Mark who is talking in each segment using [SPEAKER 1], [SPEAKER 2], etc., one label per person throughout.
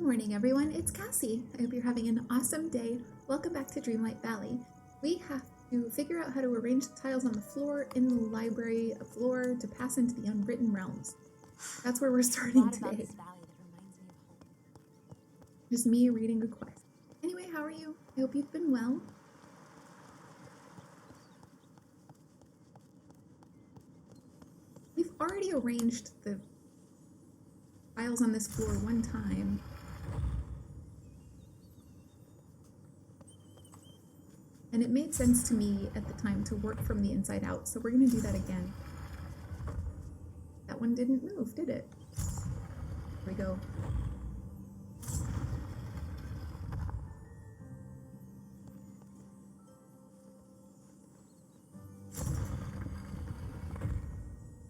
[SPEAKER 1] Good morning, everyone. It's Cassie. I hope you're having an awesome day. Welcome back to Dreamlight Valley. We have to figure out how to arrange the tiles on the floor in the library floor to pass into the Unwritten Realms. That's where we're starting today. Just me reading a quest. Anyway, how are you? I hope you've been well. We've already arranged the tiles on this floor one time. And it made sense to me at the time to work from the inside out, so we're going to do that again. That one didn't move, did it? Here we go.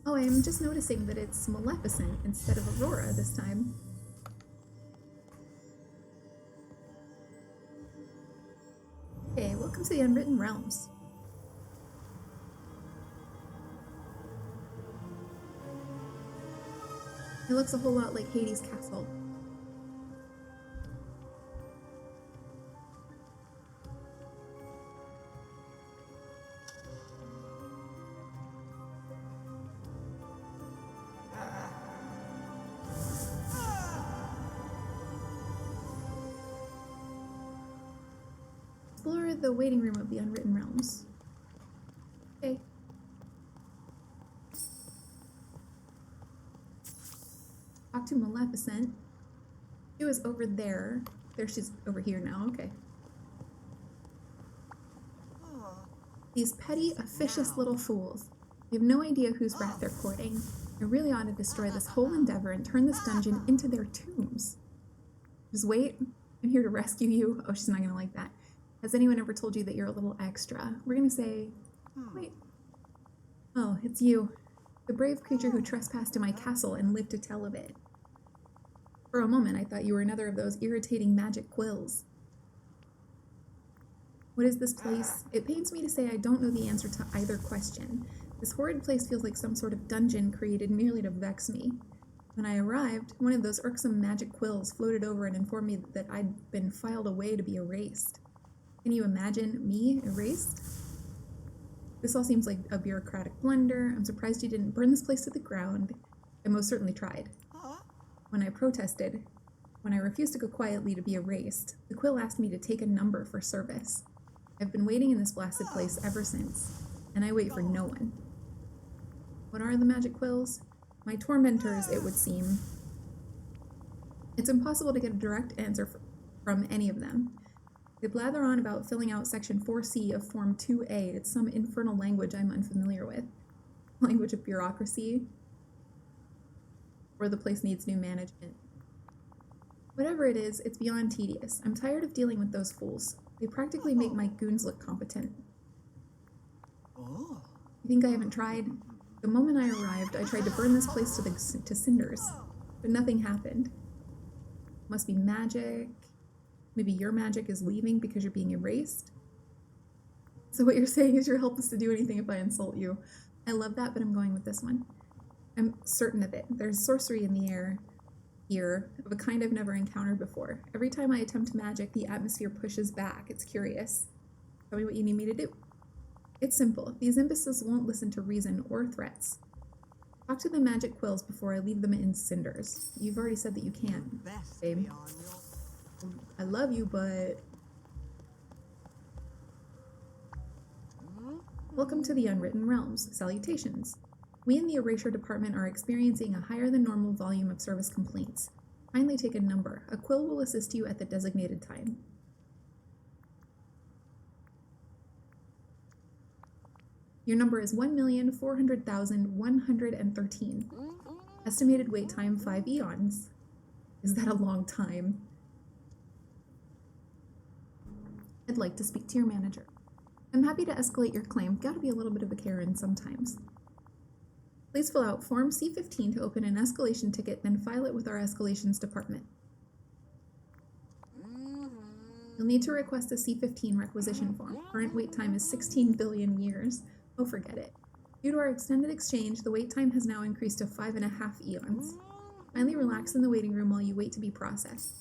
[SPEAKER 1] Oh, I'm just noticing that it's Maleficent instead of Aurora this time. Okay, welcome to the Unwritten Realms. It looks a whole lot like Hades' castle. Explore the waiting room of the Unwritten Realms. Okay. Talk to Maleficent. She was over there. There, she's over here now. Okay. These petty, officious little fools. They have no idea whose wrath they're courting. I really ought to destroy this whole endeavor and turn this dungeon into their tombs. Just wait. I'm here to rescue you. Oh, she's not gonna like that. Has anyone ever told you that you're a little extra? We're gonna say, wait. Oh, it's you. The brave creature who trespassed to my castle and lived to tell of it. For a moment, I thought you were another of those irritating magic quills. What is this place? It pains me to say I don't know the answer to either question. This horrid place feels like some sort of dungeon created merely to vex me. When I arrived, one of those irksome magic quills floated over and informed me that I'd been filed away to be erased. Can you imagine me erased? This all seems like a bureaucratic blunder. I'm surprised you didn't burn this place to the ground. I most certainly tried. When I protested, when I refused to go quietly to be erased, the quill asked me to take a number for service. I've been waiting in this blasted place ever since, and I wait for no one. What are the magic quills? My tormentors, it would seem. It's impossible to get a direct answer from any of them. They blather on about filling out section 4C of form 2A. It's some infernal language I'm unfamiliar with. Language of bureaucracy. Or the place needs new management. Whatever it is, it's beyond tedious. I'm tired of dealing with those fools. They practically make my goons look competent. You think I haven't tried? The moment I arrived, I tried to burn this place to cinders, but nothing happened. Must be magic. Maybe your magic is leaving because you're being erased? So what you're saying is you're helpless to do anything if I insult you. I love that, but I'm going with this one. I'm certain of it. There's sorcery in the air here of a kind I've never encountered before. Every time I attempt magic, the atmosphere pushes back. It's curious. Tell me what you need me to do. It's simple. These imbeciles won't listen to reason or threats. Talk to the magic quills before I leave them in cinders. You've already said that you can't, babe. I love you, but... Welcome to the Unwritten Realms. Salutations. We in the erasure department are experiencing a higher than normal volume of service complaints. Kindly take a number. A quill will assist you at the designated time. Your number is 1,400,113. Estimated wait time 5 eons. Is that a long time? I'd like to speak to your manager. I'm happy to escalate your claim. Gotta be a little bit of a Karen sometimes. Please fill out Form C15 to open an escalation ticket, then file it with our escalations department. You'll need to request a C15 requisition form. Current wait time is 16 billion years. Oh, forget it. Due to our extended exchange, the wait time has now increased to 5.5 eons. Kindly relax in the waiting room while you wait to be processed.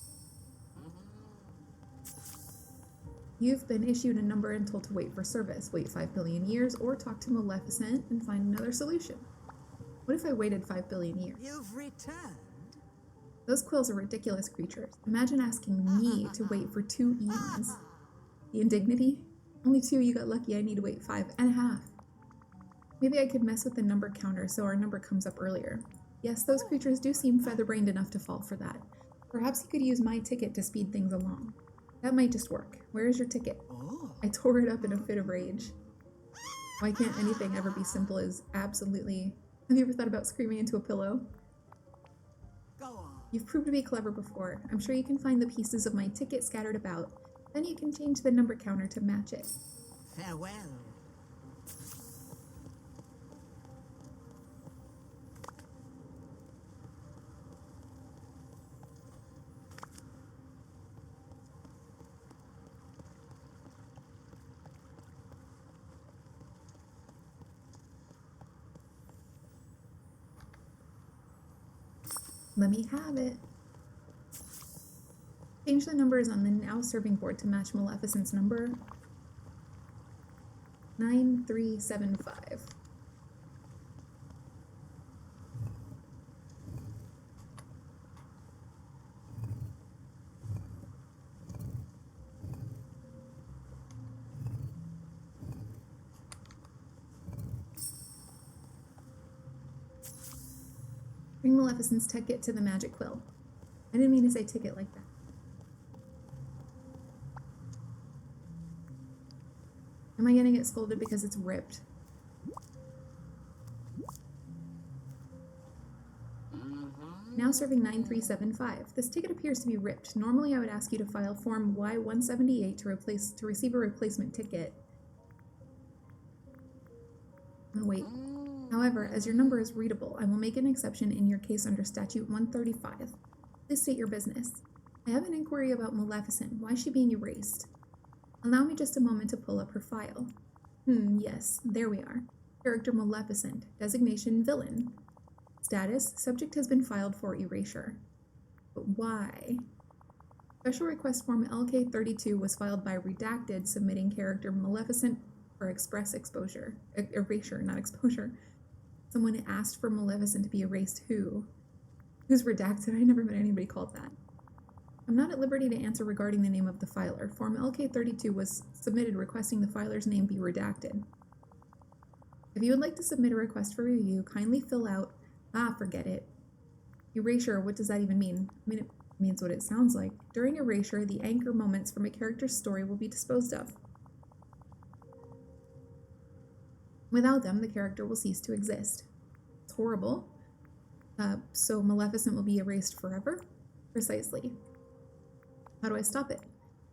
[SPEAKER 1] You've been issued a number and told to wait for service, wait 5 billion years, or talk to Maleficent and find another solution. What if I waited 5 billion years?
[SPEAKER 2] You've returned?
[SPEAKER 1] Those quills are ridiculous creatures. Imagine asking me to wait for 2 eons. The indignity? Only 2, you got lucky, I need to wait 5.5. Maybe I could mess with the number counter so our number comes up earlier. Yes, those creatures do seem feather-brained enough to fall for that. Perhaps you could use my ticket to speed things along. That might just work. Where is your ticket?
[SPEAKER 2] Oh.
[SPEAKER 1] I tore it up in a fit of rage. Why can't anything ever be simple as absolutely... Have you ever thought about screaming into a pillow?
[SPEAKER 2] Go on.
[SPEAKER 1] You've proved to be clever before. I'm sure you can find the pieces of my ticket scattered about. Then you can change the number counter to match it.
[SPEAKER 2] Farewell.
[SPEAKER 1] Let me have it. Change the numbers on the now serving board to match Maleficent's number. 9375. Bring Maleficent's ticket to the magic quill. I didn't mean to say ticket like that. Am I gonna get scolded because it's ripped? Now serving 9375. This ticket appears to be ripped. Normally I would ask you to file form Y178 to receive a replacement ticket. Oh, wait. However, as your number is readable, I will make an exception in your case under Statute 135. Please state your business. I have an inquiry about Maleficent. Why is she being erased? Allow me just a moment to pull up her file. Yes, there we are. Character Maleficent. Designation villain. Status, subject has been filed for erasure. But why? Special request form LK32 was filed by Redacted, submitting character Maleficent for express exposure. Erasure, not exposure. Someone asked for Maleficent to be erased. Who? Who's redacted? I never met anybody called that. I'm not at liberty to answer regarding the name of the filer. Form LK32 was submitted requesting the filer's name be redacted. If you would like to submit a request for review, kindly fill out... forget it. Erasure, what does that even mean? I mean, it means what it sounds like. During erasure, the anchor moments from a character's story will be disposed of. Without them, the character will cease to exist. It's horrible. So Maleficent will be erased forever? Precisely. How do I stop it?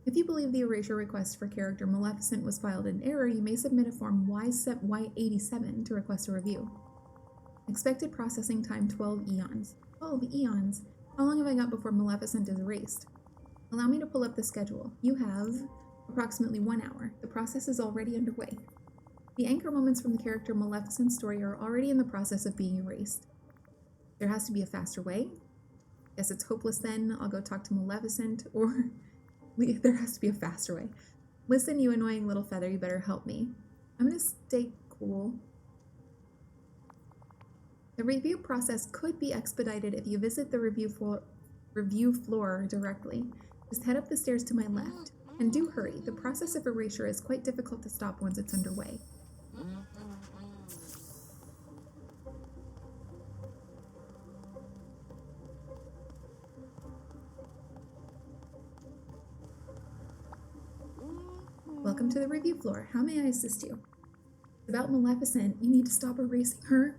[SPEAKER 1] If you believe the erasure request for character Maleficent was filed in error, you may submit a form Y87 to request a review. Expected processing time 12 eons. 12 eons? How long have I got before Maleficent is erased? Allow me to pull up the schedule. You have approximately 1 hour. The process is already underway. The anchor moments from the character Maleficent's story are already in the process of being erased. There has to be a faster way. Guess it's hopeless then. I'll go talk to Maleficent, or there has to be a faster way. Listen, you annoying little feather, you better help me. I'm gonna stay cool. The review process could be expedited if you visit the review floor directly. Just head up the stairs to my left. And do hurry. The process of erasure is quite difficult to stop once it's underway. Welcome to the review floor. How may I assist you? About Maleficent, you need to stop erasing her.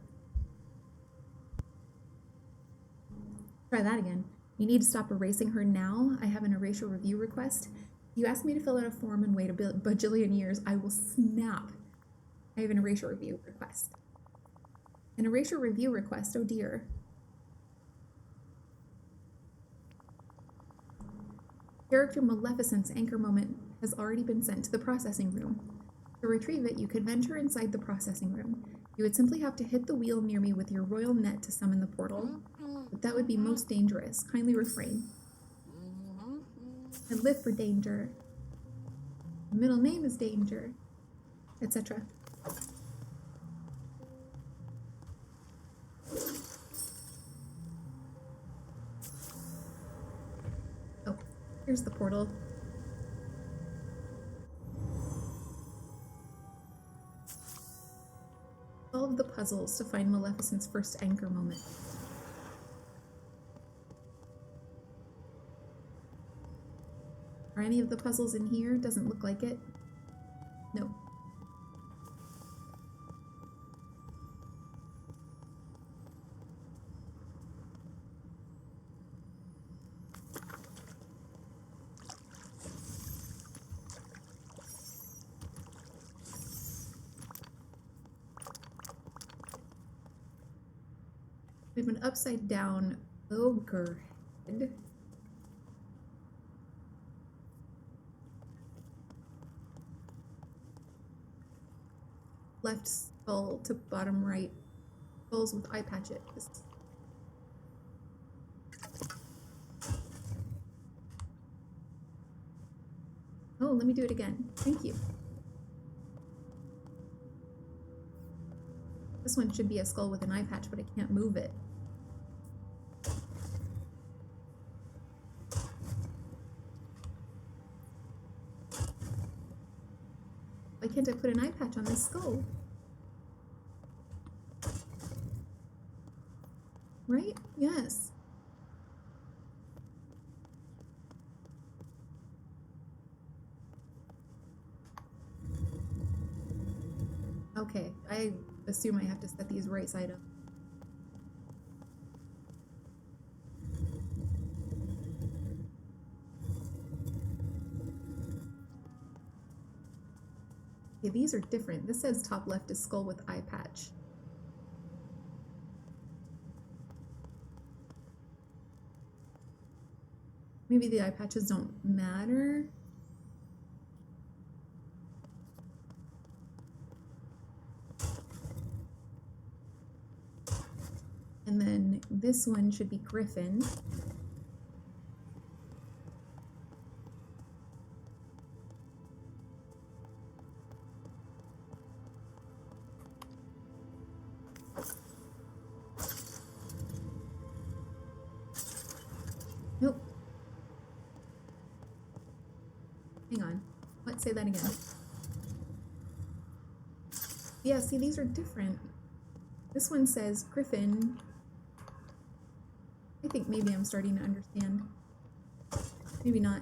[SPEAKER 1] Try that again. You need to stop erasing her now. I have an erasure review request. You asked me to fill out a form and wait a bajillion years. I will snap. I have an erasure review request. An erasure review request? Oh dear. Character Maleficent's anchor moment has already been sent to the processing room. To retrieve it, you could venture inside the processing room. You would simply have to hit the wheel near me with your royal net to summon the portal. But that would be most dangerous. Kindly refrain. I live for danger. Middle name is Danger, etc. Oh, here's the portal. Solve the puzzles to find Maleficent's first anchor moment. Are any of the puzzles in here? Doesn't look like it. No. We have an upside down ogre head. Left skull to bottom right. Skulls with eye patches. Oh, let me do it again. Thank you. This one should be a skull with an eye patch, but I can't move it. Why can't I put an eye patch on this skull? Right? Yes. Okay, I assume I have to set these right side up. Okay, these are different. This says top left is skull with eye patch. Maybe the eye patches don't matter. And then this one should be Griffin. Nope. Hang on. Let's say that again. Yeah, see, these are different. This one says Griffin. I think maybe I'm starting to understand. Maybe not.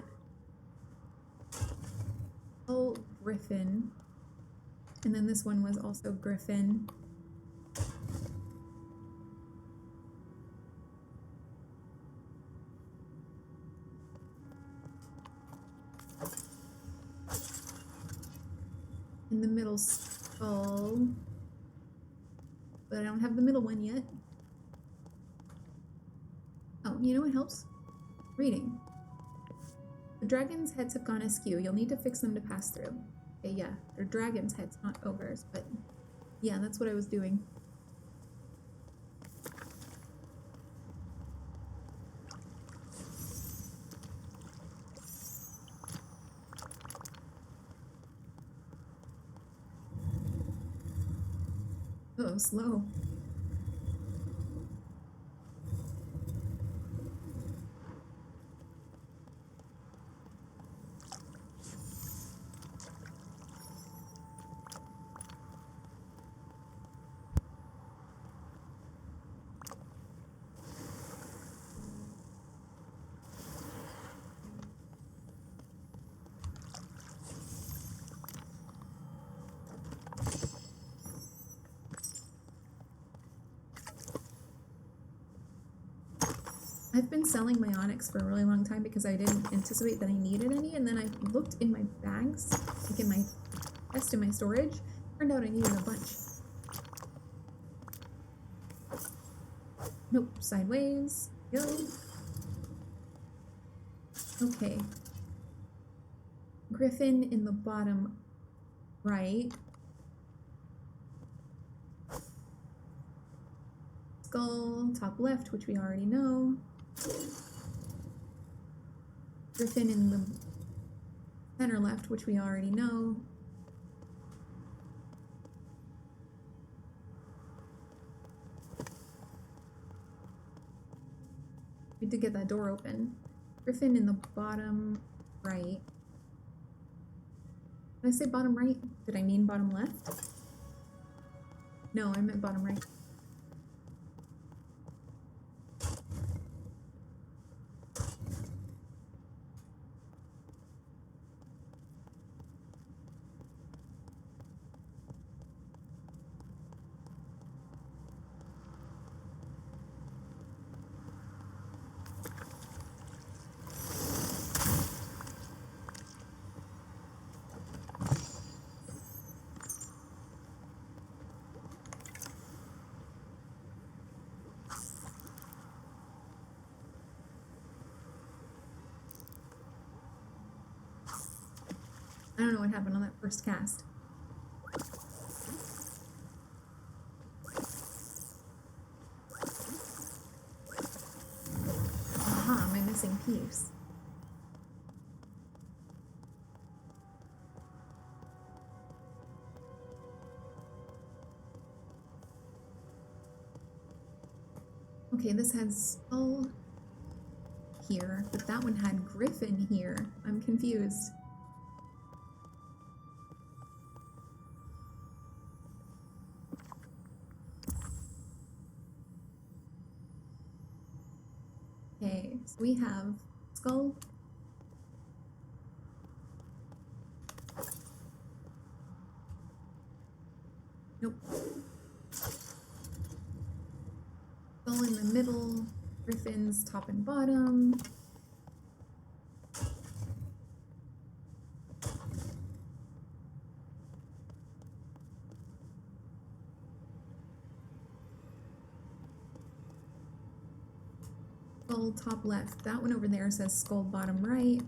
[SPEAKER 1] Oh, Griffin. And then this one was also Griffin. In the middle skull. But I don't have the middle one yet. Oh, you know what helps? Reading. The dragon's heads have gone askew. You'll need to fix them to pass through. Okay, yeah. They're dragon's heads, not ogres, but yeah, that's what I was doing. Oh, slow. I've been selling my onyx for a really long time because I didn't anticipate that I needed any, and then I looked in my bags, like in my chest in my storage. Turned out I needed a bunch. Nope, sideways. Go. Okay. Griffin in the bottom right. Skull, top left, which we already know. Griffin in the Center left, which we already know. We did get that door open. Griffin in the bottom right. Did I say bottom right? Did I mean bottom left? No, I meant bottom right. I don't know what happened on that first cast. Aha, my missing piece. Okay, this has skull here, but that one had griffin here. I'm confused. Okay, so we have skull. Nope. Skull in the middle, griffins top and bottom. Skull top left. That one over there says skull bottom right.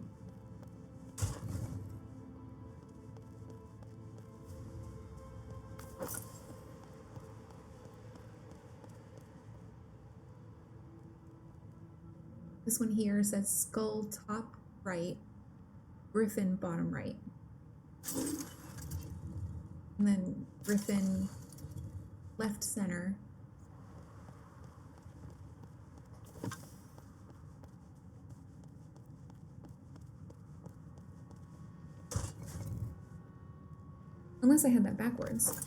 [SPEAKER 1] This one here says skull top right, griffin bottom right. And then griffin left center. Unless I had that backwards.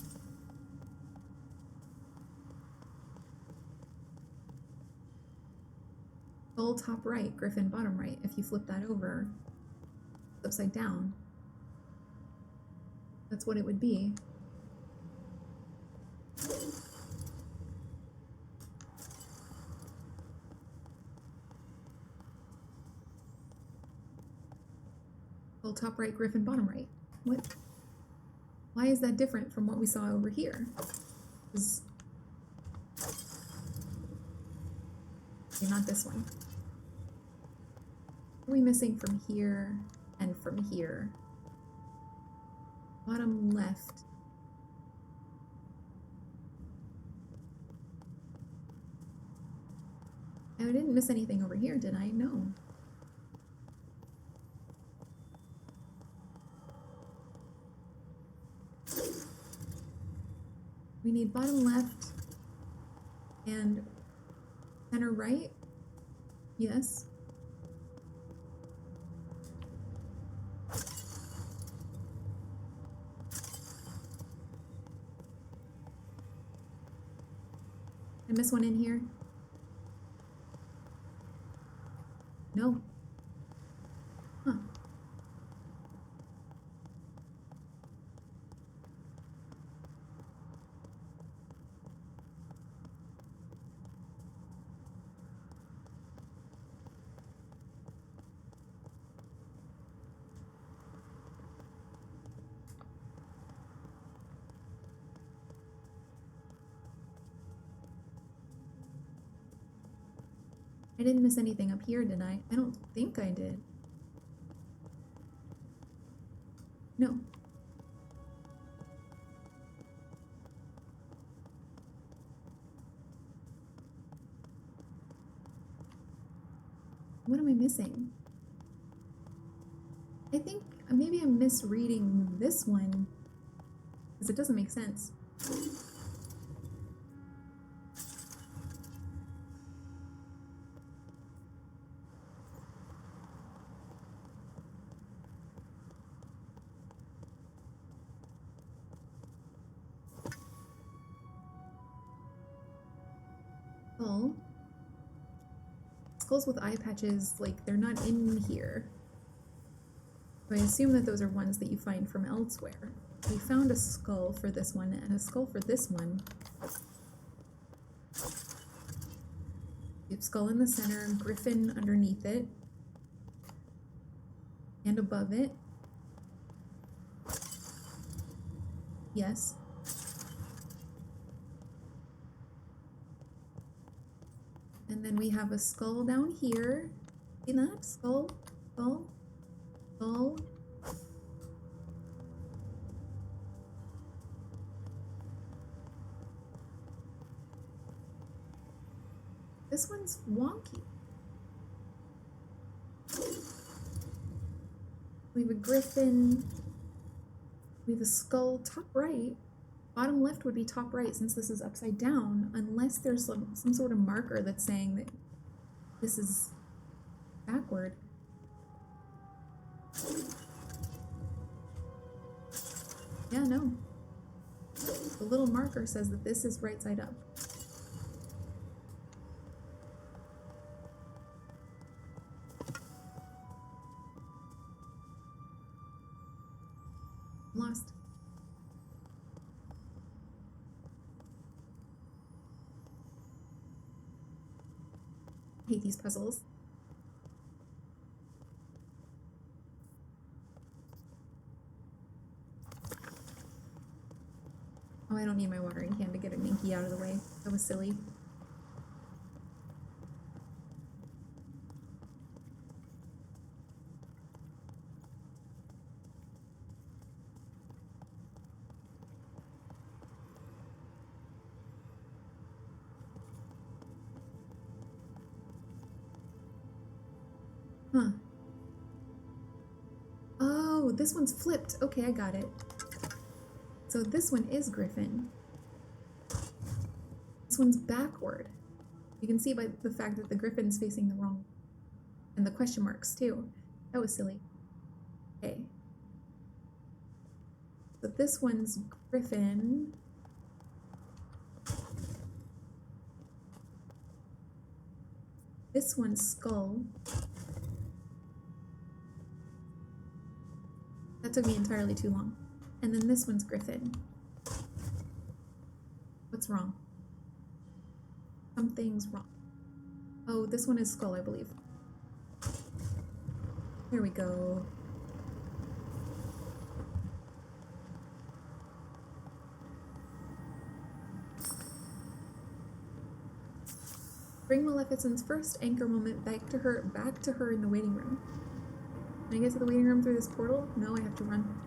[SPEAKER 1] Skull top right, griffin bottom right. If you flip that over, it's upside down. That's what it would be. Skull top right, griffin bottom right. What? Why is that different from what we saw over here? Okay, not this one. What are we missing from here and from here? Bottom left. I didn't miss anything over here, did I? No. We need bottom left and center right. Yes. I miss one in here? No. Huh. I didn't miss anything up here, did I? I don't think I did. No. What am I missing? I think maybe I'm misreading this one, because it doesn't make sense. Skull. Skulls with eye patches, like, they're not in here. So I assume that those are ones that you find from elsewhere. We found a skull for this one and a skull for this one. We have skull in the center, griffin underneath it, and above it. Yes. And then we have a skull down here. See that? Skull, skull, skull. This one's wonky. We have a griffin. We have a skull top right. Bottom left would be top right since this is upside down, unless there's some sort of marker that's saying that this is backward. Yeah, no. The little marker says that this is right side up. I'm lost. I hate these puzzles. Oh, I don't need my watering can to get a Minky out of the way. That was silly. Huh. Oh, this one's flipped. Okay, I got it. So this one is Griffin. This one's backward. You can see by the fact that the Griffin's facing the wrong... And the question marks, too. That was silly. Okay. So this one's Griffin. This one's Skull. That took me entirely too long. And then this one's Griffin. What's wrong? Something's wrong. Oh, this one is Skull, I believe. There we go. Bring Maleficent's first anchor moment back to her in the waiting room. Can I get to the waiting room through this portal? No, I have to run.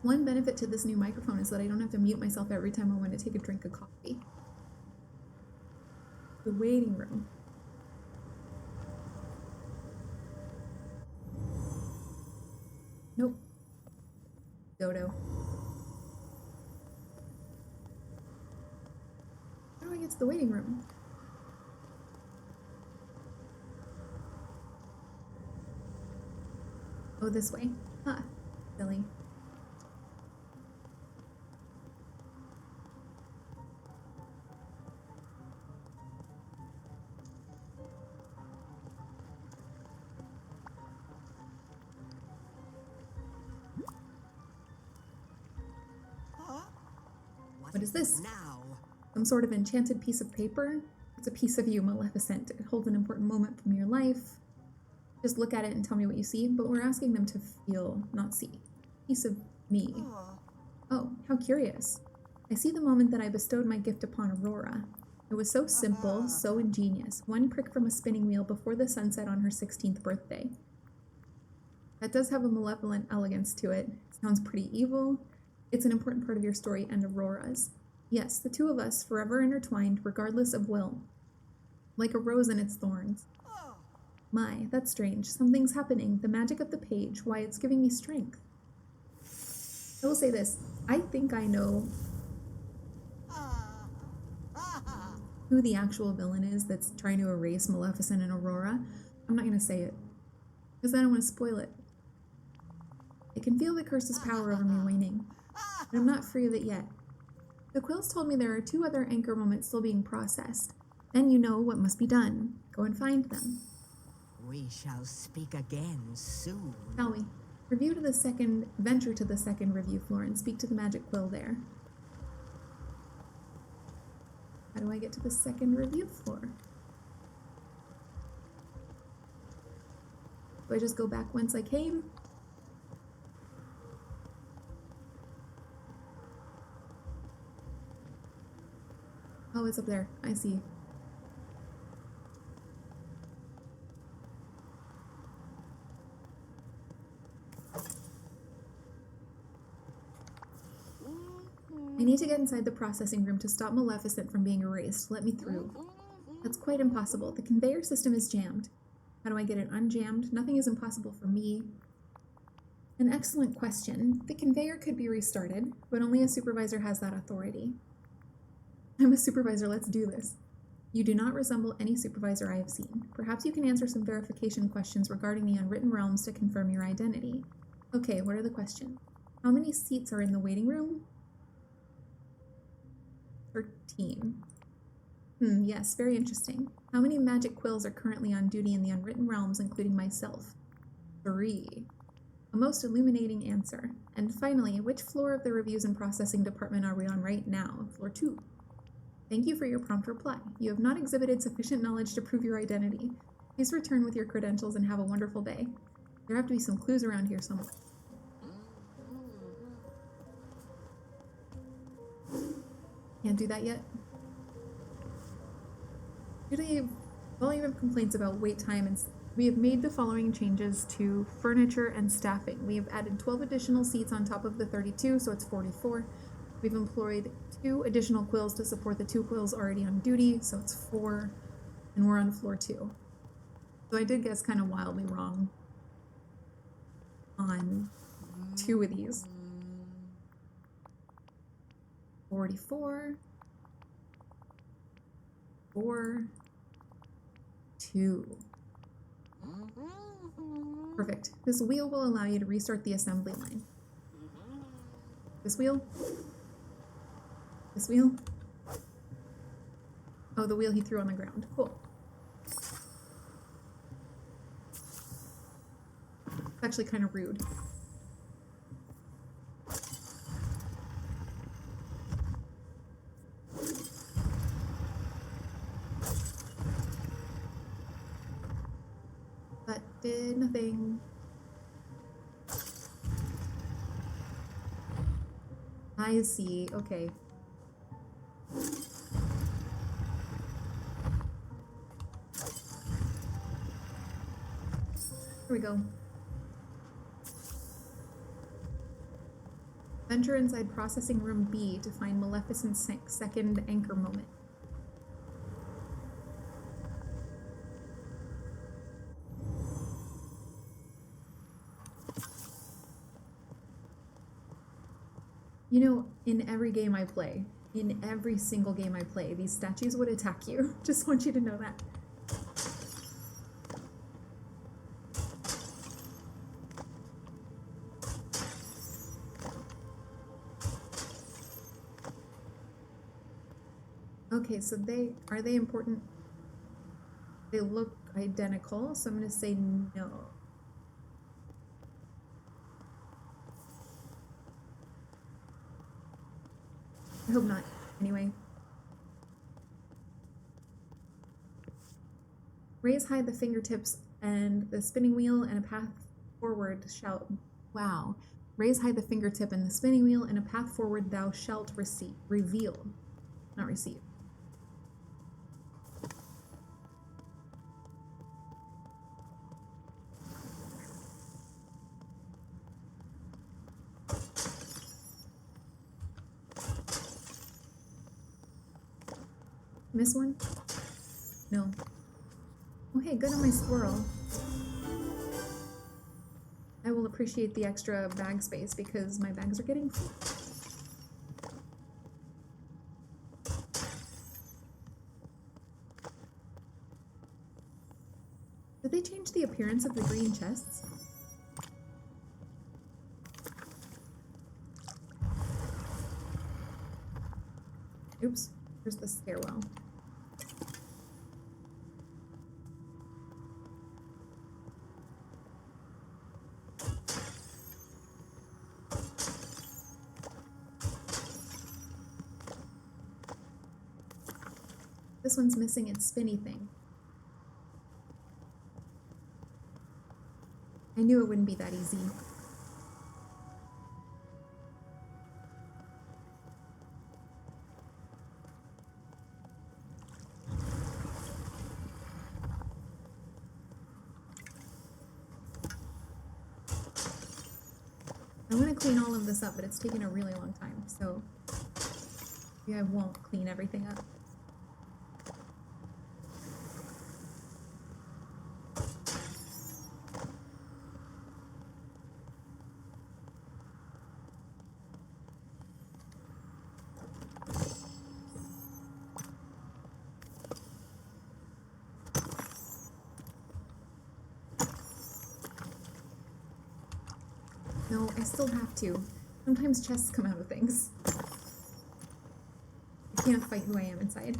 [SPEAKER 1] One benefit to this new microphone is that I don't have to mute myself every time I want to take a drink of coffee. The waiting room. Nope. Dodo. How do I get to the waiting room? Oh, this way. Huh. Silly. What is this?
[SPEAKER 2] Now.
[SPEAKER 1] Some sort of enchanted piece of paper? It's a piece of you, Maleficent. It holds an important moment from your life. Just look at it and tell me what you see, but we're asking them to feel, not see. Piece of me. Oh, how curious. I see the moment that I bestowed my gift upon Aurora. It was so simple, so ingenious. One prick from a spinning wheel before the sunset on her 16th birthday. That does have a malevolent elegance to it. It sounds pretty evil. It's an important part of your story and Aurora's. Yes, the two of us, forever intertwined, regardless of will. Like a rose and its thorns. My, that's strange. Something's happening. The magic of the page. Why, it's giving me strength. I will say this. I think I know who the actual villain is that's trying to erase Maleficent and Aurora. I'm not going to say it, because I don't want to spoil it. I can feel the curse's power over me waning, but I'm not free of it yet. The quills told me there are 2 other anchor moments still being processed. Then you know what must be done. Go and find them.
[SPEAKER 2] We shall speak again soon.
[SPEAKER 1] Shall we? Venture to the second review floor and speak to the magic quill there. How do I get to the second review floor? Do I just go back whence I came? Oh, it's up there. I see. I need to get inside the processing room to stop Maleficent from being erased. Let me through. That's quite impossible. The conveyor system is jammed. How do I get it unjammed? Nothing is impossible for me. An excellent question. The conveyor could be restarted, but only a supervisor has that authority. I'm a supervisor, let's do this. You do not resemble any supervisor I have seen. Perhaps you can answer some verification questions regarding the Unwritten Realms to confirm your identity. Okay, what are the questions? How many seats are in the waiting room? 13. Yes, very interesting. How many magic quills are currently on duty in the Unwritten Realms, including myself? 3. A most illuminating answer. And finally, which floor of the reviews and processing department are we on right now? Floor 2. Thank you for your prompt reply. You have not exhibited sufficient knowledge to prove your identity. Please return with your credentials and have a wonderful day. There have to be some clues around here somewhere. Can't do that yet. Due to the volume of complaints about wait time, and we have made the following changes to furniture and staffing. We have added 12 additional seats on top of the 32, so it's 44. We've employed 2 additional quills to support the 2 quills already on duty, so it's 4, and we're on floor 2. So I did guess kind of wildly wrong on 2 of these. 44, 4, 2. Perfect. This wheel will allow you to restart the assembly line. This wheel? This wheel? Oh, the wheel he threw on the ground. Cool. It's actually kind of rude. That did nothing. I see. Okay. Here we go. Venture inside processing room B to find Maleficent's second anchor moment. You know, in every game I play, in every single game I play, these statues would attack you. Just want you to know that. Okay, so are they important? They look identical, so I'm going to say no. I hope not. Anyway. Raise high the fingertips and the spinning wheel and a path forward shall... Wow. Raise high the fingertip and the spinning wheel and a path forward thou shalt reveal. Not receive. Miss one? No. Oh hey, good on my squirrel. I will appreciate the extra bag space because my bags are getting full. Did they change the appearance of the green chests? Oops, here's the stairwell. This one's missing its spinny thing. I knew it wouldn't be that easy. I want to clean all of this up, but it's taken a really long time, so maybe I won't clean everything up. No, I still have to. Sometimes chests come out of things. I can't fight who I am inside.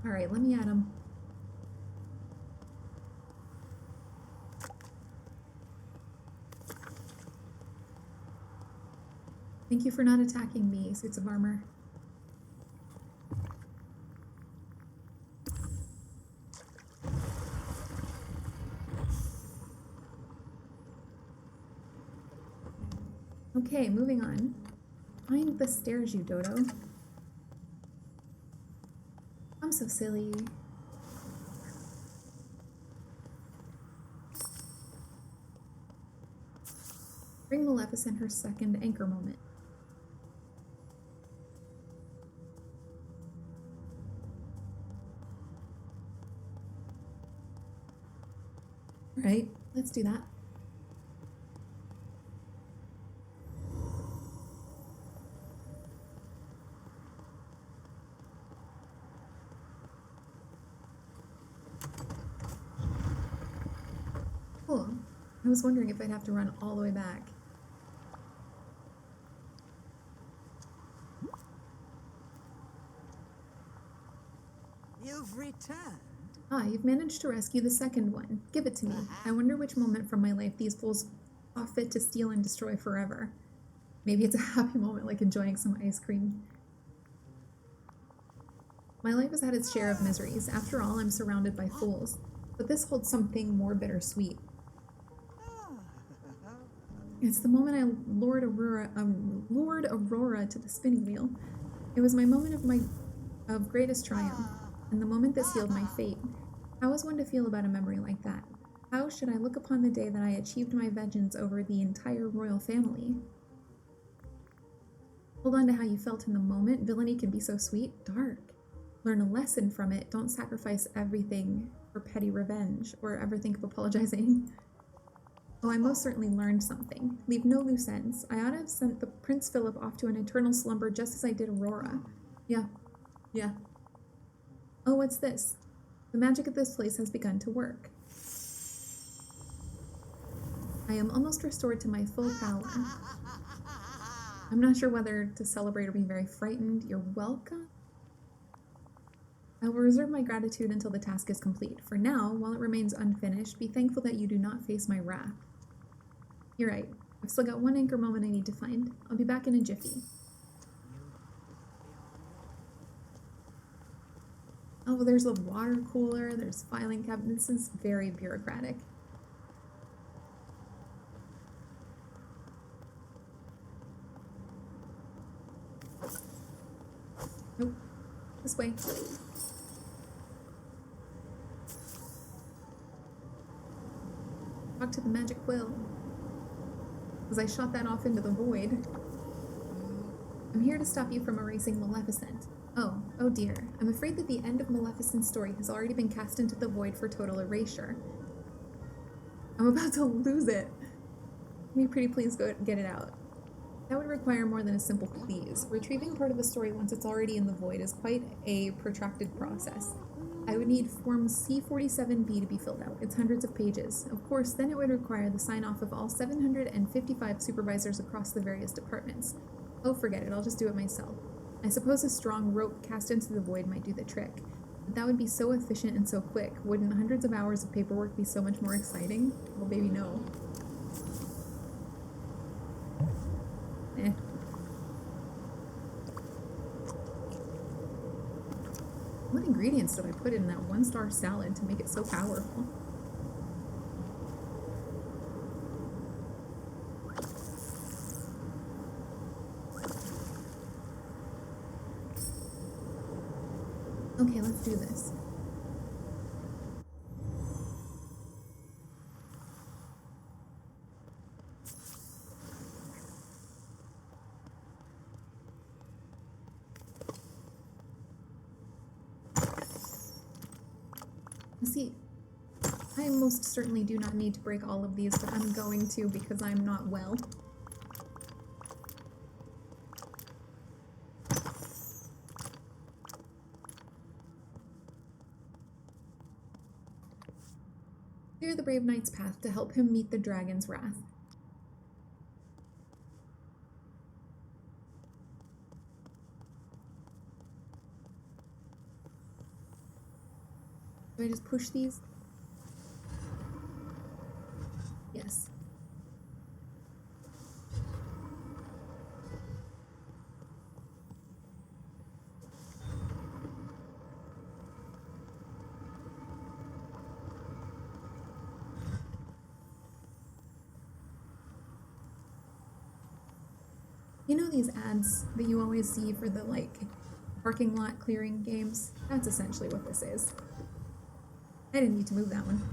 [SPEAKER 1] Alright, let me at him. Thank you for not attacking me, suits of armor. Okay, moving on. Find the stairs, you dodo. I'm so silly. Bring Maleficent her second anchor moment. Right, let's do that. Cool. I was wondering if I'd have to run all the way back.
[SPEAKER 2] You've returned.
[SPEAKER 1] Ah, you've managed to rescue the second one. Give it to me. I wonder which moment from my life these fools saw fit to steal and destroy forever. Maybe it's a happy moment like enjoying some ice cream. My life has had its share of miseries. After all, I'm surrounded by fools. But this holds something more bittersweet. It's the moment I lured Aurora to the spinning wheel. It was my moment of greatest triumph, and the moment that sealed my fate. How is one to feel about a memory like that? How should I look upon the day that I achieved my vengeance over the entire royal family? Hold on to how you felt in the moment. Villainy can be so sweet. Dark. Learn a lesson from it. Don't sacrifice everything for petty revenge, or ever think of apologizing. Oh, I most certainly learned something. Leave no loose ends. I ought to have sent the Prince Philip off to an eternal slumber just as I did Aurora. Yeah. Oh, what's this? The magic of this place has begun to work. I am almost restored to my full power. I'm not sure whether to celebrate or be very frightened. You're welcome. I will reserve my gratitude until the task is complete. For now, while it remains unfinished, be thankful that you do not face my wrath. You're right. I've still got one anchor moment I need to find. I'll be back in a jiffy. Oh, there's a water cooler, there's filing cabinets. This is very bureaucratic. Nope. This way. Talk to the magic quill. As I shot that off into the void. I'm here to stop you from erasing Maleficent. Oh dear. I'm afraid that the end of Maleficent's story has already been cast into the void for total erasure. I'm about to lose it. Can you pretty please go get it out? That would require more than a simple please. Retrieving part of a story once it's already in the void is quite a protracted process. I would need Form C47B to be filled out. It's hundreds of pages. Of course, then it would require the sign-off of all 755 supervisors across the various departments. Oh, forget it. I'll just do it myself. I suppose a strong rope cast into the void might do the trick. But that would be so efficient and so quick. Wouldn't hundreds of hours of paperwork be so much more exciting? Well, baby, no. Eh. What ingredients did I put in that 1-star salad to make it so powerful? Okay, let's do this. See, I most certainly do not need to break all of these, but I'm going to because I'm not well. Clear the brave knight's path to help him meet the dragon's wrath. Do I just push these? Yes. You know these ads that you always see for the, like, parking lot clearing games? That's essentially what this is. I didn't need to move that one.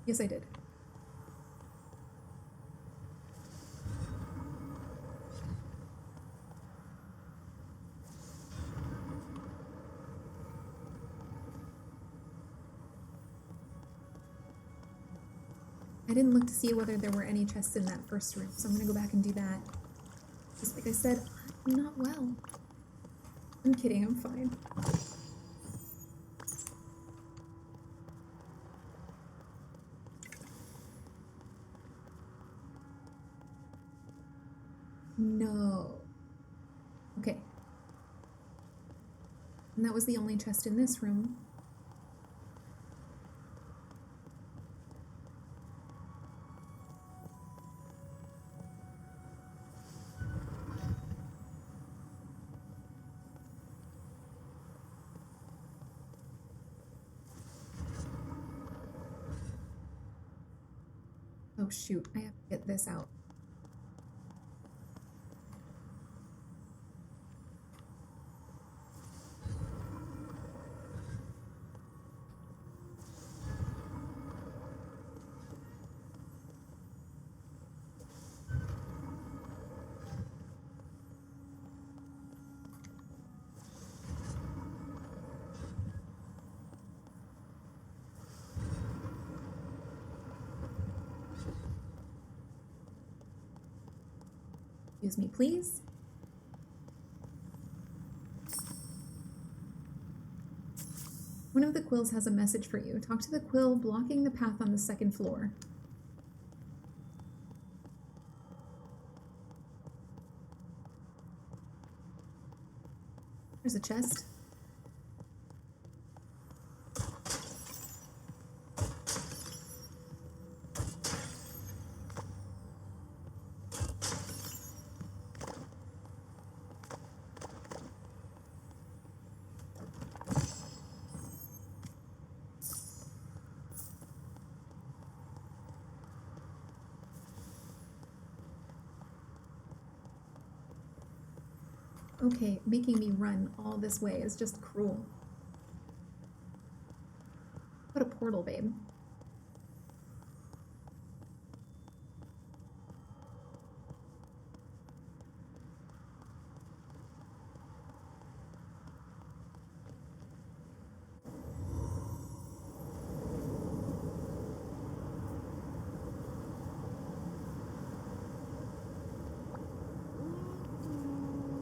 [SPEAKER 1] Yes, I did. I didn't look to see whether there were any chests in that first room, so I'm gonna go back and do that. Just like I said, I'm not well. I'm kidding, I'm fine. No. Okay. And that was the only chest in this room. Oh shoot, I have to get this out. Excuse me, please. One of the quills has a message for you. Talk to the quill blocking the path on the second floor. There's a chest. Okay, making me run all this way is just cruel. What a portal, babe.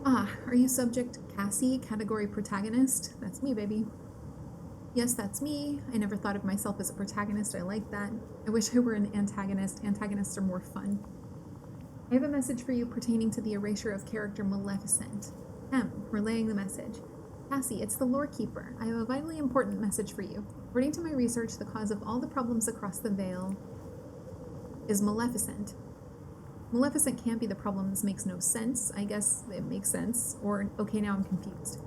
[SPEAKER 1] Ah, are you subject Cassie, category protagonist? That's me, baby. Yes, that's me. I never thought of myself as a protagonist. I like that. I wish I were an antagonist. Antagonists are more fun. I have a message for you pertaining to the erasure of character Maleficent. Relaying the message. Cassie, it's the Lorekeeper. I have a vitally important message for you. According to my research, the cause of all the problems across the Vale is Maleficent. Maleficent can't be the problem. This makes no sense. I guess it makes sense. Or, okay, now I'm confused.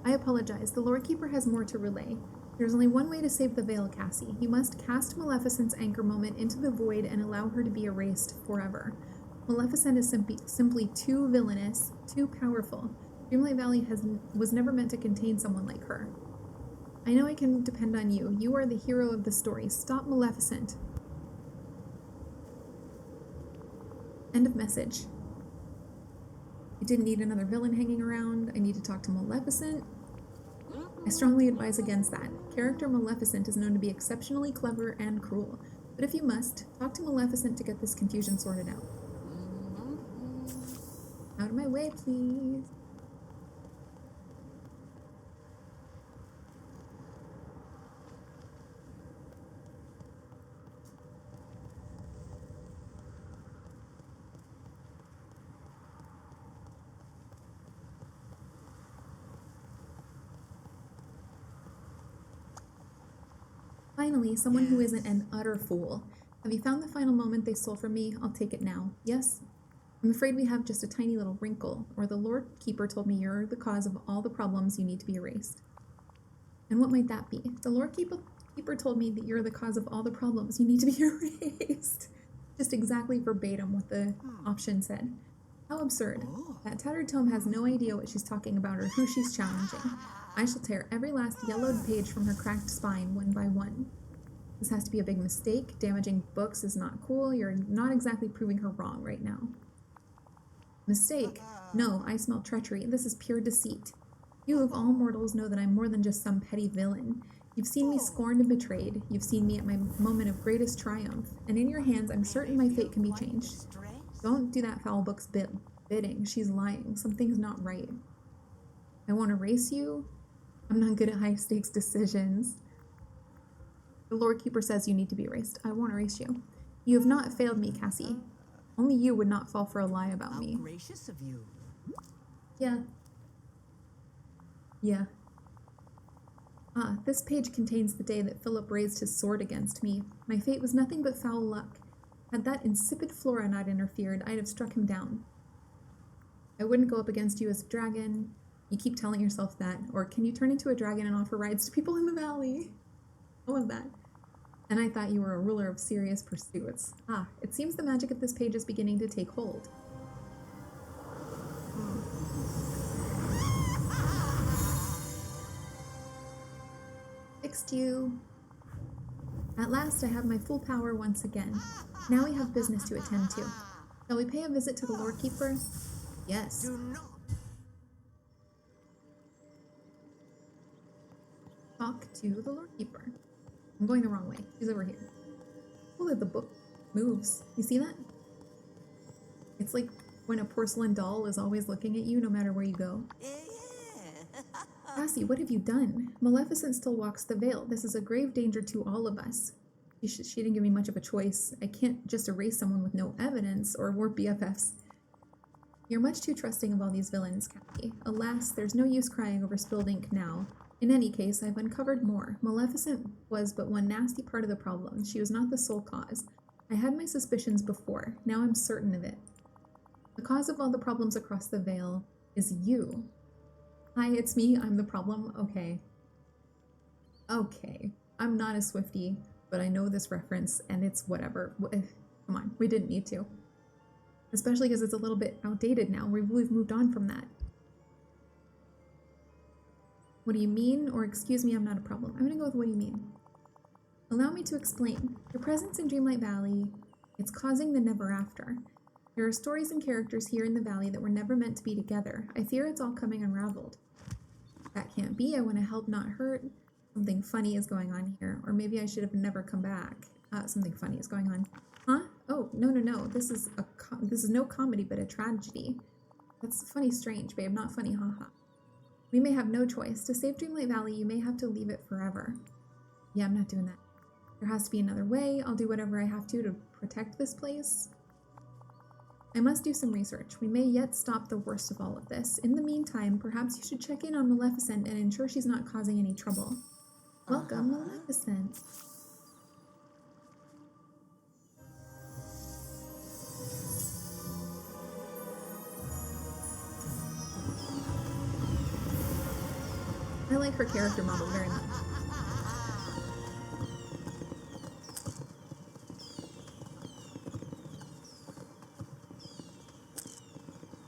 [SPEAKER 1] I apologize. The Lorekeeper has more to relay. There's only one way to save the Vale, Cassie. You must cast Maleficent's anchor moment into the void and allow her to be erased forever. Maleficent is simply too villainous, too powerful. Dreamlight Valley was never meant to contain someone like her. I know I can depend on you. You are the hero of the story. Stop Maleficent. End of message. I didn't need another villain hanging around. I need to talk to Maleficent. I strongly advise against that. Character Maleficent is known to be exceptionally clever and cruel. But if you must, talk to Maleficent to get this confusion sorted out. Out of my way, please. Finally, someone who isn't an utter fool. Have you found the final moment they stole from me? I'll take it now. Yes? I'm afraid we have just a tiny little wrinkle, or the Lorekeeper told me you're the cause of all the problems you need to be erased. And what might that be? The Lorekeeper told me that you're the cause of all the problems you need to be erased. Just exactly verbatim what the option said. How absurd. That tattered tome has no idea what she's talking about or who she's challenging. I shall tear every last yellowed page from her cracked spine one by one. This has to be a big mistake. Damaging books is not cool. You're not exactly proving her wrong right now. Mistake? No, I smell treachery. This is pure deceit. You of all mortals know that I'm more than just some petty villain. You've seen me scorned and betrayed. You've seen me at my moment of greatest triumph. And in your hands, I'm certain my fate can be changed. Don't do that foul book's bidding. She's lying. Something's not right. I won't erase you. I'm not good at high-stakes decisions. The Lorekeeper says you need to be erased. I won't erase you. You have not failed me, Cassie. Only you would not fall for a lie about me.
[SPEAKER 2] How gracious of you.
[SPEAKER 1] Yeah. This page contains the day that Philip raised his sword against me. My fate was nothing but foul luck. Had that insipid Flora not interfered, I'd have struck him down. I wouldn't go up against you as a dragon. You keep telling yourself that. Or can you turn into a dragon and offer rides to people in the valley? All of that. And I thought you were a ruler of serious pursuits. It seems the magic of this page is beginning to take hold. Fixed you. At last I have my full power once again. Now we have business to attend to. Shall we pay a visit to the Lorekeeper? Yes.
[SPEAKER 2] Do not.
[SPEAKER 1] Talk to the Lorekeeper. I'm going the wrong way. He's over here. Oh, the book moves. You see that? It's like when a porcelain doll is always looking at you no matter where you go. Cassie, what have you done? Maleficent still walks the Vale. This is a grave danger to all of us. She didn't give me much of a choice. I can't just erase someone with no evidence, or we're BFFs. You're much too trusting of all these villains, Cassie. Alas, there's no use crying over spilled ink now. In any case, I've uncovered more. Maleficent was but one nasty part of the problem. She was not the sole cause. I had my suspicions before. Now I'm certain of it. The cause of all the problems across the Vale is you. Hi, it's me. I'm the problem. Okay. I'm not a Swiftie, but I know this reference, and it's whatever. Come on, we didn't need to. Especially because it's a little bit outdated now. We've moved on from that. What do you mean? Or excuse me, I'm not a problem. I'm gonna go with what do you mean. Allow me to explain. Your presence in Dreamlight Valley, it's causing the never after. There are stories and characters here in the valley that were never meant to be together. I fear it's all coming unraveled. That can't be. I want to help, not hurt. Something funny is going on here. Or maybe I should have never come back. Something funny is going on. Huh? Oh, no. This is no comedy, but a tragedy. That's funny, strange, babe. Not funny, haha. We may have no choice. To save Dreamlight Valley, you may have to leave it forever. Yeah, I'm not doing that. There has to be another way. I'll do whatever I have to protect this place. I must do some research. We may yet stop the worst of all of this. In the meantime, perhaps you should check in on Maleficent and ensure she's not causing any trouble. Welcome, Maleficent. I like her character model very much.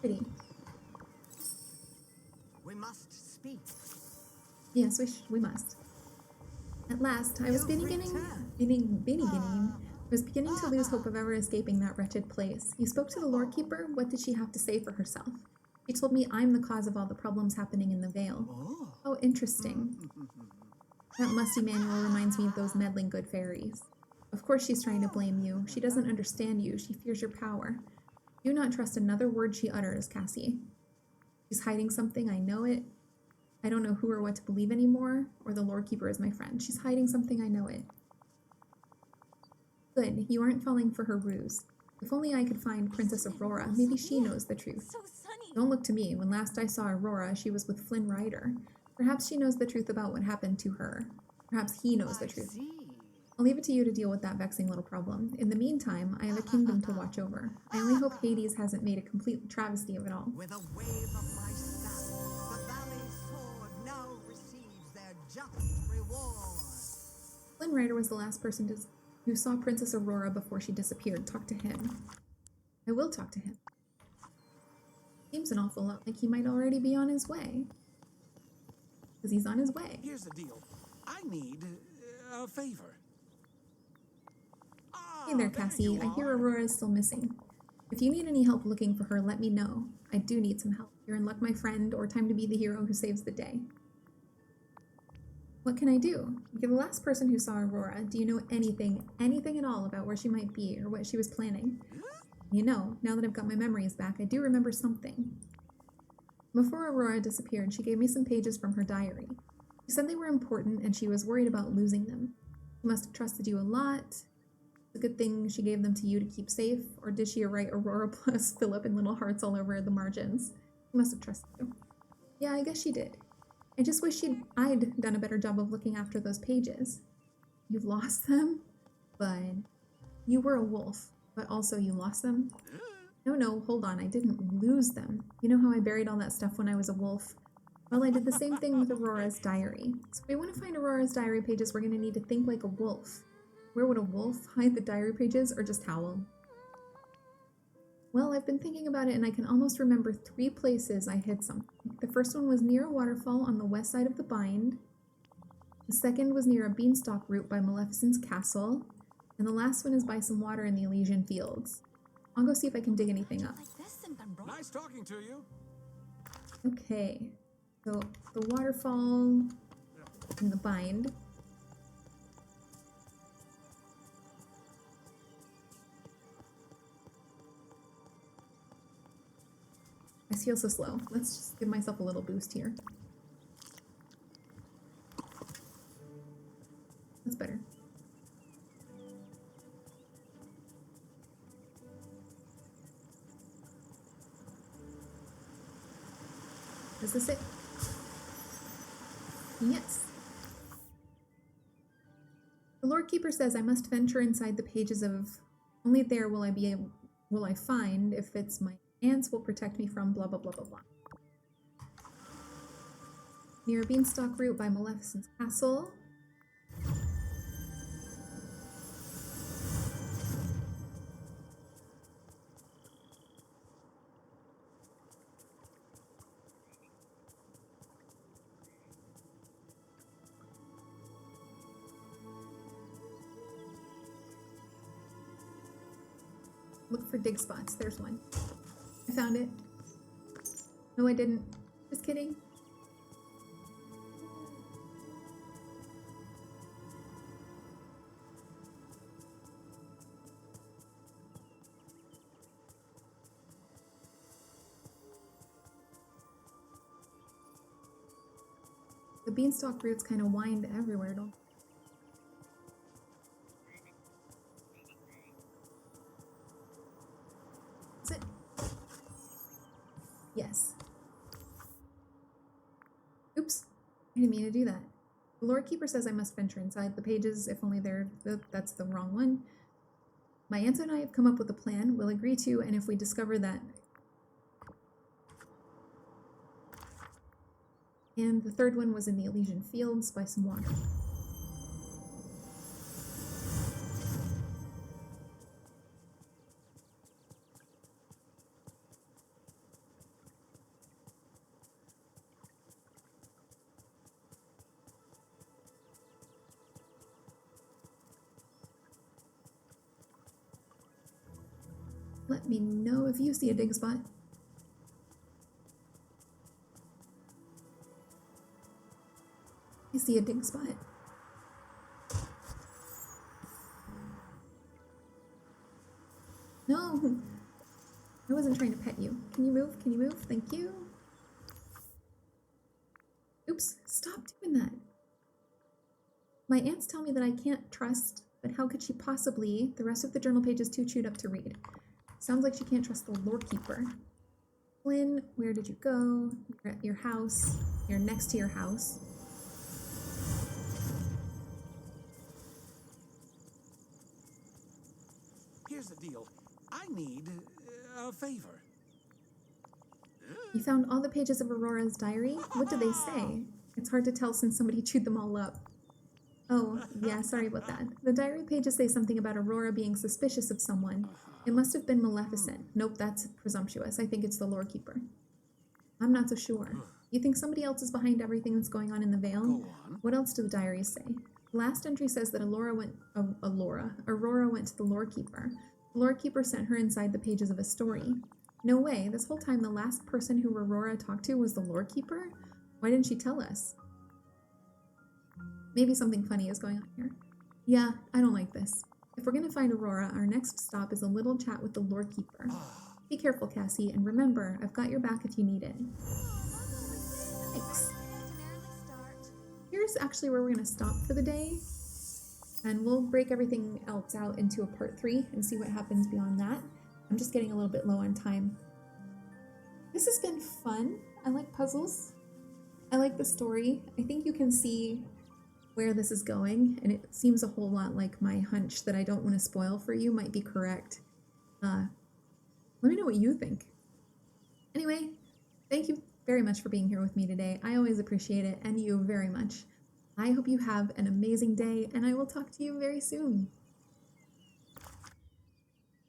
[SPEAKER 1] Pretty.
[SPEAKER 2] We must speak.
[SPEAKER 1] Yes, we must. At last, I was beginning to lose hope of ever escaping that wretched place. You spoke to the Lorekeeper. What did she have to say for herself? She told me I'm the cause of all the problems happening in the Vale. Oh, interesting. That musty manual reminds me of those meddling good fairies. Of course she's trying to blame you. She doesn't understand you. She fears your power. Do not trust another word she utters, Cassie. She's hiding something, I know it. I don't know who or what to believe anymore, or the Lorekeeper is my friend. She's hiding something, I know it. Good, you aren't falling for her ruse. If only I could find Princess Aurora, maybe she knows the truth.
[SPEAKER 3] So sunny.
[SPEAKER 1] Don't look to me. When last I saw Aurora, she was with Flynn Rider. Perhaps she knows the truth about what happened to her. Perhaps he knows the truth. I'll leave it to you to deal with that vexing little problem. In the meantime, I have a kingdom to watch over. I only hope Hades hasn't made a complete travesty of it all.
[SPEAKER 2] With a wave of my staff, the valley's sword now receives their just reward.
[SPEAKER 1] Flynn Rider was the last person who saw Princess Aurora before she disappeared. Talk to him. I will talk to him. Seems an awful lot like he might already be on his way. Because he's on his way.
[SPEAKER 4] Here's the deal. I need a favor.
[SPEAKER 1] Hey there, Cassie. I hear Aurora is still missing. If you need any help looking for her, let me know. I do need some help. You're in luck, my friend, or time to be the hero who saves the day. What can I do? You're the last person who saw Aurora. Do you know anything at all about where she might be or what she was planning? You know, now that I've got my memories back, I do remember something. Before Aurora disappeared, she gave me some pages from her diary. She said they were important and she was worried about losing them. She must have trusted you a lot. It's a good thing she gave them to you to keep safe, or did she write Aurora plus Philip in little hearts all over the margins? She must have trusted you. Yeah, I guess she did. I just wish I'd done a better job of looking after those pages. You've lost them? But you were a wolf, but also you lost them? No, hold on, I didn't lose them. You know how I buried all that stuff when I was a wolf? Well, I did the same thing with Aurora's diary. So if we want to find Aurora's diary pages, we're going to need to think like a wolf. Where would a wolf hide the diary pages, or just howl? Well, I've been thinking about it and I can almost remember 3 places I hid something. The first one was near a waterfall on the west side of the bind. The second was near a beanstalk root by Maleficent's castle. And the last one is by some water in the Elysian fields. I'll go see if I can dig anything up.
[SPEAKER 4] Nice talking to you.
[SPEAKER 1] Okay, so the waterfall in the bind. I feel so slow. Let's just give myself a little boost here. That's better. Is this it? Yes. The Lorekeeper says I must venture inside the pages of. Only there will I find if it's my aunts will protect me from blah blah blah blah blah. Near a beanstalk root by Maleficent's castle. Look for dig spots. There's one. I found it. No, I didn't. Just kidding. The beanstalk roots kind of wind everywhere, though. Is it? Yes. Oops. I didn't mean to do that. The Lorekeeper says I must venture inside the pages, if only that's the wrong one. My aunts and I have come up with a plan. We'll agree to, and if we discover that... And the third one was in the Elysian Fields by some water. Let me know if you see a dig spot. I see a dig spot. No! I wasn't trying to pet you. Can you move? Can you move? Thank you. Oops, stop doing that. My aunts tell me that I can't trust, but how could she possibly? The rest of the journal page is too chewed up to read. Sounds like she can't trust the Lorekeeper. Flynn, where did you go? You're at your house. You're next to your house.
[SPEAKER 4] Here's the deal. I need a favor.
[SPEAKER 1] You found all the pages of Aurora's diary? What do they say? It's hard to tell since somebody chewed them all up. Oh, yeah, sorry about that. The diary pages say something about Aurora being suspicious of someone. It must have been Maleficent. Nope, that's presumptuous. I think it's the Lorekeeper. I'm not so sure. You think somebody else is behind everything that's going on in the Vale?
[SPEAKER 4] Go on.
[SPEAKER 1] What else do the diaries say? The last entry says that Aurora went to the Lorekeeper. The Lorekeeper sent her inside the pages of a story. No way, this whole time the last person who Aurora talked to was the Lorekeeper? Why didn't she tell us? Maybe something funny is going on here. Yeah, I don't like this. If we're gonna find Aurora, our next stop is a little chat with the Lorekeeper. Be careful, Cassie, and remember, I've got your back if you need it. Thanks. Here's actually where we're gonna stop for the day. And we'll break everything else out into a part 3 and see what happens beyond that. I'm just getting a little bit low on time. This has been fun. I like puzzles. I like the story. I think you can see where this is going, and it seems a whole lot like my hunch that I don't want to spoil for you might be correct. Let me know what you think. Anyway, thank you very much for being here with me today. I always appreciate it, and you very much. I hope you have an amazing day, and I will talk to you very soon.